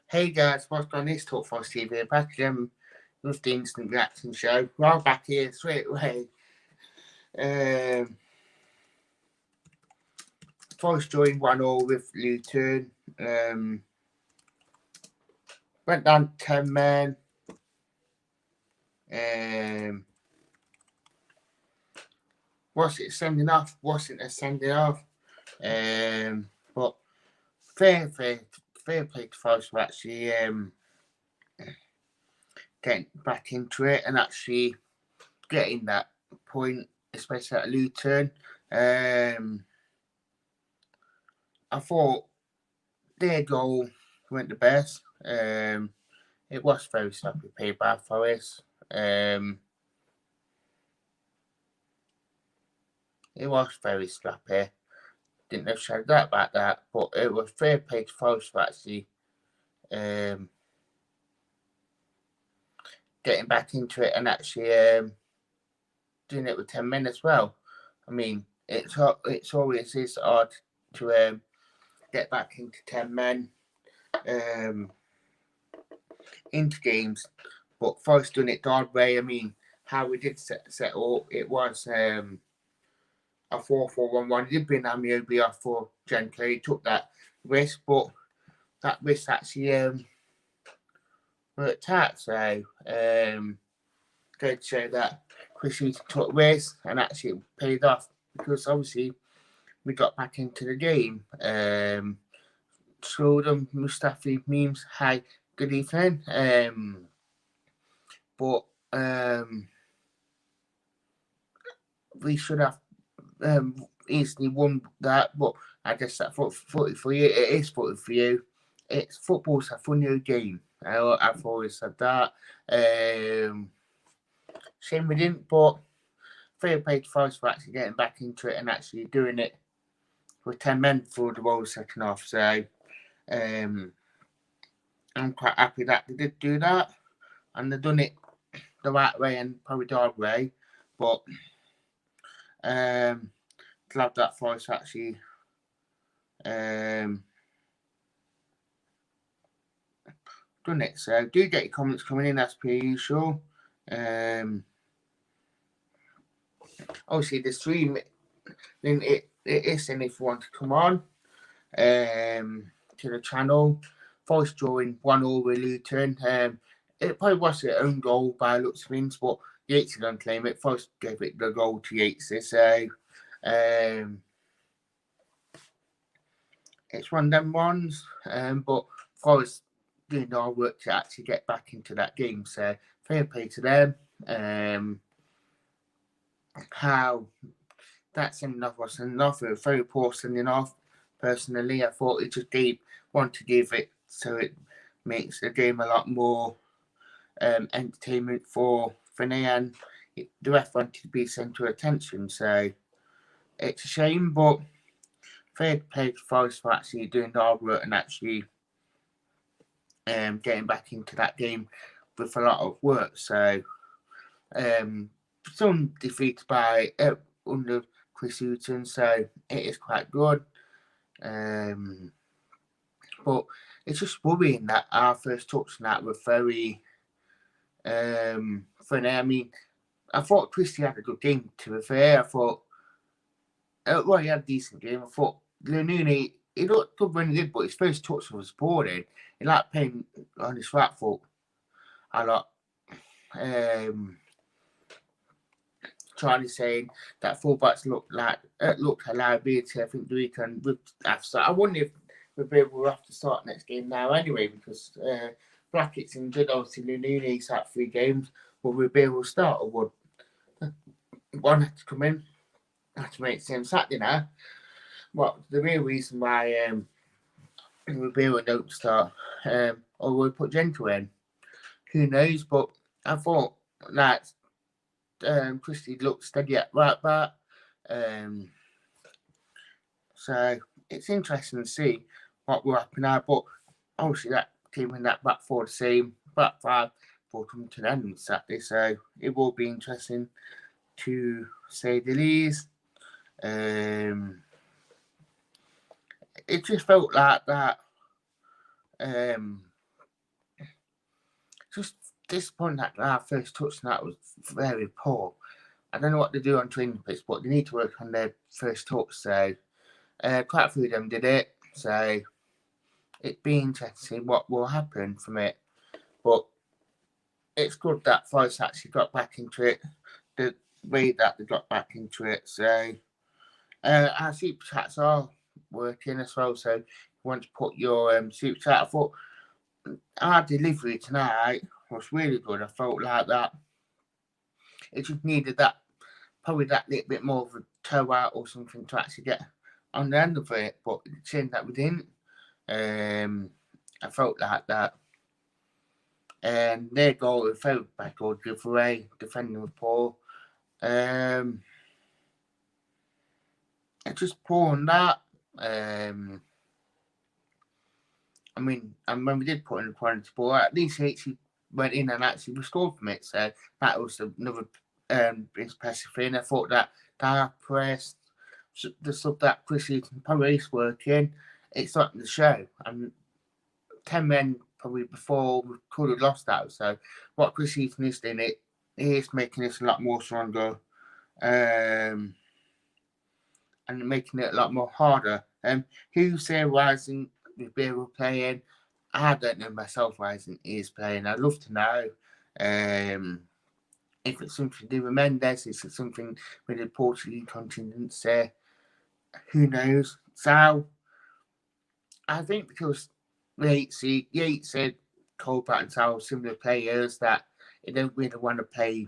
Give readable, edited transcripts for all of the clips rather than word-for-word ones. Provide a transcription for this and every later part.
Hey guys, what's going on? This Talk Forest TV back again with the Instant Reaction Show. We're back here straight away. Forest joined 1-0 with Luton. Went down 10 men. Wasn't sending off. But fair play to Forest for actually getting back into it and actually getting that point, especially at Luton. I thought their goal went the best. It was very sloppy play by Forest. It was very sloppy. Didn't have said that about that, but it was fair play to Forest for actually getting back into it and actually doing it with 10 men as well. I mean, it's always is hard to get back into 10 men into games, but Forest doing it the hard way. I mean, how we did set up, it was a 4-4-1-1. It did bring Amiobi off for Gently. He took that risk, but that risk actually worked out. So, good to show that Chris Hughton took risk and actually paid off because obviously we got back into the game. Snowden, Mustafi, Memes, hi, good evening. But we should have easily won that, but I guess that footy for you, it is footy for you. It's football's a funny game. I've always said that. Shame we didn't, but fair play to Forest for actually getting back into it and actually doing it with 10 men for the whole second half. So I'm quite happy that they did do that and they've done it the right way and probably the hard way. But glad that Forest actually done it. So do get your comments coming in as per usual. Obviously the stream it is and if you want to come on to the channel. Forest drawing 1-0 with Luton. It probably was their own goal by looks of things, but Yates don't claim it. Forest gave it the goal to Yates. So it's one of them ones. But Forest doing all work to actually get back into that game. So fair play to them. How that sending off was sending off, a very poor sending off. Personally, I thought it just want to give it so it makes the game a lot more entertainment for Finney, and the ref wanted to be centre of attention. So it's a shame, but fair play to Forest for actually doing the hard work and actually getting back into that game with a lot of work. So some defeated by under Chris Hughton, so it is quite good. But it's just worrying that our first touch on that were very funny. I mean, I thought Christie had a good game, to be fair. I thought, well, he had a decent game. I thought Lununi, he looked good when he did, but his first touch was boring. He liked playing on his right foot a lot. Charlie saying that fullbacks look a liability. I think the weekend would have to start. I wonder if we'll have to start next game now anyway because Blackett's injured. Obviously, Lunini's had 3 games. Will will start or would one have to come in? Have to make sense Saturday now. Well, the real reason why Ribeiro don't start or will put Gento in, who knows? But I thought that Christie looked steady at right back. So it's interesting to see what will happen now. But obviously that team in that back 4 the same, back 5 will come to an end on Saturday. So it will be interesting to say the least. It just felt like that just disappointing that our first touch that was very poor. I don't know what they do on training pitch, but they need to work on their first touch. So quite a few of them did it. So it'd be interesting to see what will happen from it. But it's good that Forest actually got back into it. The way that they got back into it. So our super chats are working as well. So if you want to put your super chat, I thought our delivery tonight was really good. I felt like that it just needed that, probably that little bit more of a toe out or something to actually get on the end of it. But it seemed that we didn't. I felt like that. And their goal was very bad goal, giveaway, defending was poor. Just poor on that. I mean, and when we did put in the penalty ball, at least he actually went in and actually scored from it. So that was another impressive thing. I thought that our press, the stuff that Chris Hughton probably is working, it's starting to show. And 10 men probably before we could have lost that. So what Chris Hughton is doing, it is making us a lot more stronger. And making it a lot more harder. Who's there Rising with Biro playing? I don't know myself Rising is playing. I'd love to know if it's something to do with Mendes, is it something with the Portuguese contingent there? Who knows? So I think because Yates said Colbert and Sal similar players that they don't really want to play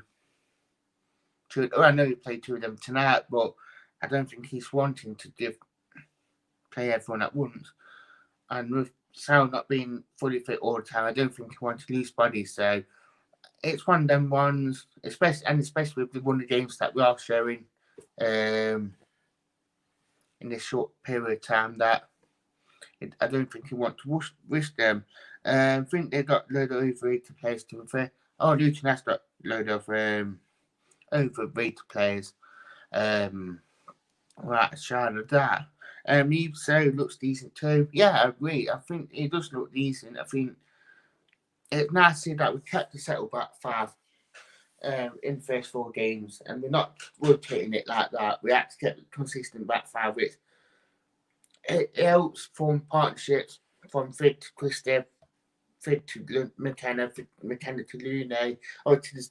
I know he played two of them tonight, but I don't think he's wanting to play everyone at once. And with Sal not being fully fit all the time, I don't think he wants to lose body. So it's one of them ones, especially with one of the games that we are showing in this short period of time, that I don't think he wants to wish them. I think they've got a load of overrated players to be fair. Oh, Luton has got a load of overrated players. Right, aside of that, so looks decent too. Yeah, I agree. I think it does look decent. I think it's nice to see that we kept the settle back five in the first 4 games, and we're not rotating it like that. We had to keep consistent back five, which it helps form partnerships from Fid to Christie, Fid to McKenna, McKenna to Lune, or to the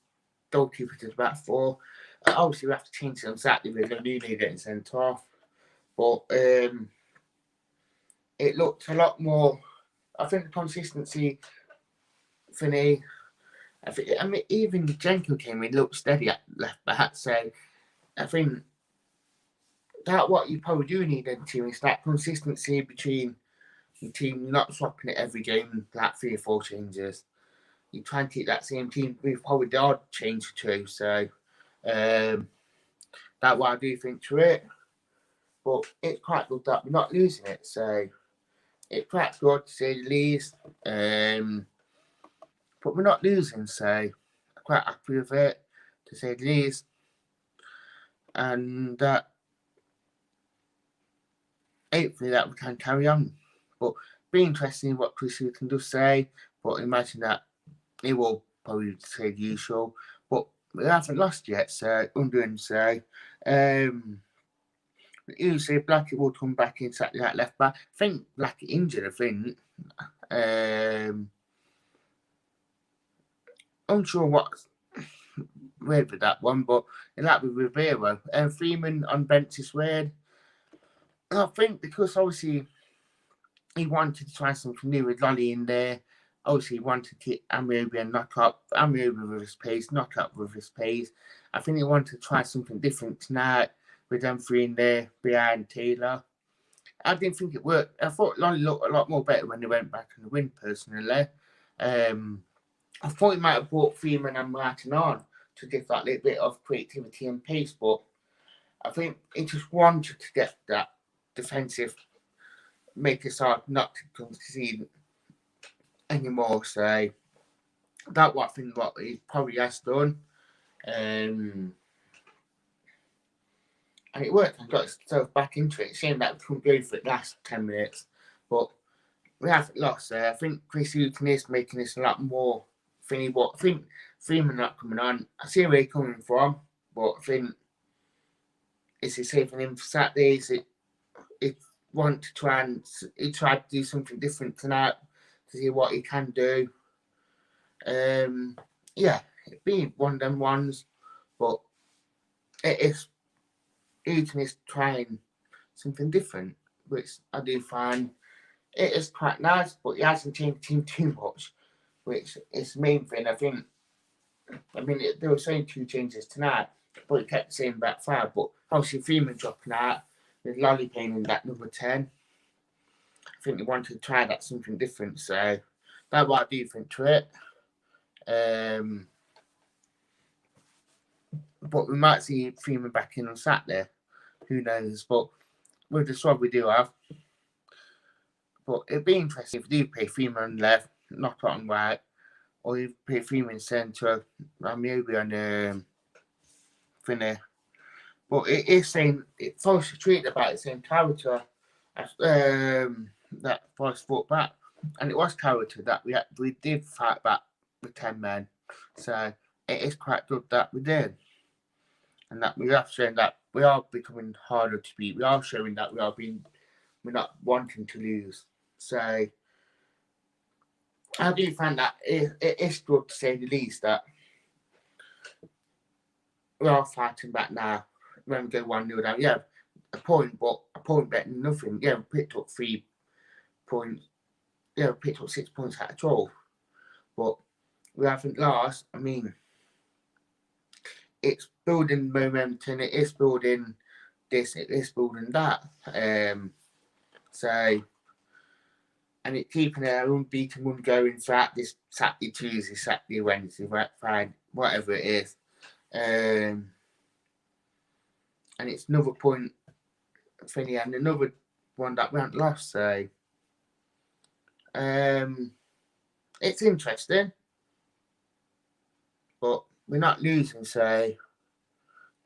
goalkeeper to the back 4. Obviously, we have to change it on Saturday with Lune getting sent off. But it looked a lot more. I think the consistency for me. I mean, even Jenko came in, looked steady at left back. So I think that what you probably do need in the team is that consistency between the team, not swapping it every game, like 3 or 4 changes. You try and keep that same team with probably the odd change too. So that's what I do think to it. But it's quite good that we're not losing it. So it's quite good to say the least. But we're not losing, so I'm quite happy with it, to say the least. And hopefully that we can carry on. But be interesting what Chris can do say. But imagine that he will probably say the usual. But we haven't lost yet, so wondering so. Usually Blackie will come back in exactly that left back. I think Blackie injured, I think. Unsure what's weird with that one, but it might be Rivera. Freeman on bench is weird. I think because obviously he wanted to try something new with Lolly in there. Obviously he wanted to keep Amiobi and knock up Amiobi with his pace, knock up with his pace. I think he wanted to try something different tonight with them 3 in there behind Taylor. I didn't think it worked. I thought Lolly looked a lot more better when they went back on the win, personally. I thought he might have brought Freeman and Martin on to give that little bit of creativity and pace, but I think he just wanted to get that defensive, make us hard not to concede anymore. So that's what I think what he probably has done. And it worked. I got himself back into it. Shame that we couldn't go for the last 10 minutes, but we haven't lost. I think Chris Hughton is making us a lot more thingy, but I think Freeman not coming on. I see where he's coming from, but I think it's a safe for him for Saturdays. It want to try and he tried to do something different tonight to see what he can do. Yeah, it'd be one of them ones, but it is Luton is trying something different, which I do find it is quite nice, but he hasn't changed the team too much, which is the main thing. I mean, they were saying 2 changes tonight, but he kept the same back 5. But obviously, Freeman dropping out with Lolly playing in that number 10. I think they wanted to try that something different, so that's what I do think to it. But we might see Freeman back in on Saturday. Who knows? But with the squad we do have, but it'd be interesting if we do play Freeman left, not on right, or you play Freeman centre, maybe on thinner. But it is saying it's falsely treated about the same character as that Forest fought back, and it was character that we did fight back with 10 men. So it is quite good that we did, and that we are showing that we are becoming harder to beat. We are showing that we're not wanting to lose. So I do find that it is good to say the least that we are fighting back now. When we go 1-0 down, yeah, a point, but a point better than nothing. Yeah, we picked up 3 points. Yeah, we picked up 6 points out of 12. But we haven't lost. I mean, it's building momentum, it is building this, it is building that. So, and it's keeping our unbeaten run going throughout this Saturday, Tuesday, Saturday, Wednesday, Friday, whatever it is. And it's another point thingy and another one that we haven't lost. So, it's interesting, but we're not losing, so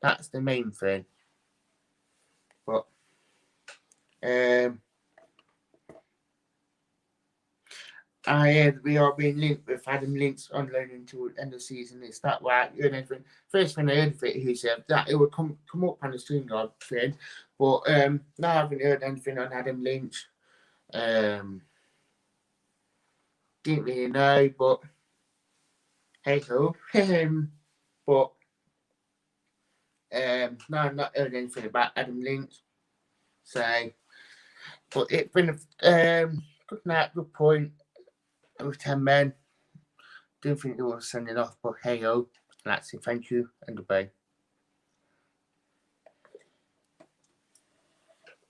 that's the main thing. But I heard we are being linked with Adam Lynch on loan until the end of the season. Is that right? You heard anything? First thing I heard of it, he said that it would come up on the StreamYard thing, but no, I haven't heard anything on Adam Lynch. Didn't really know, but hey ho. But no, I've not heard anything about Adam Lynch. So, but it's been a good night, good point. With 10 men. Didn't think they were sending off, but hey ho. I'd like to say thank you and goodbye.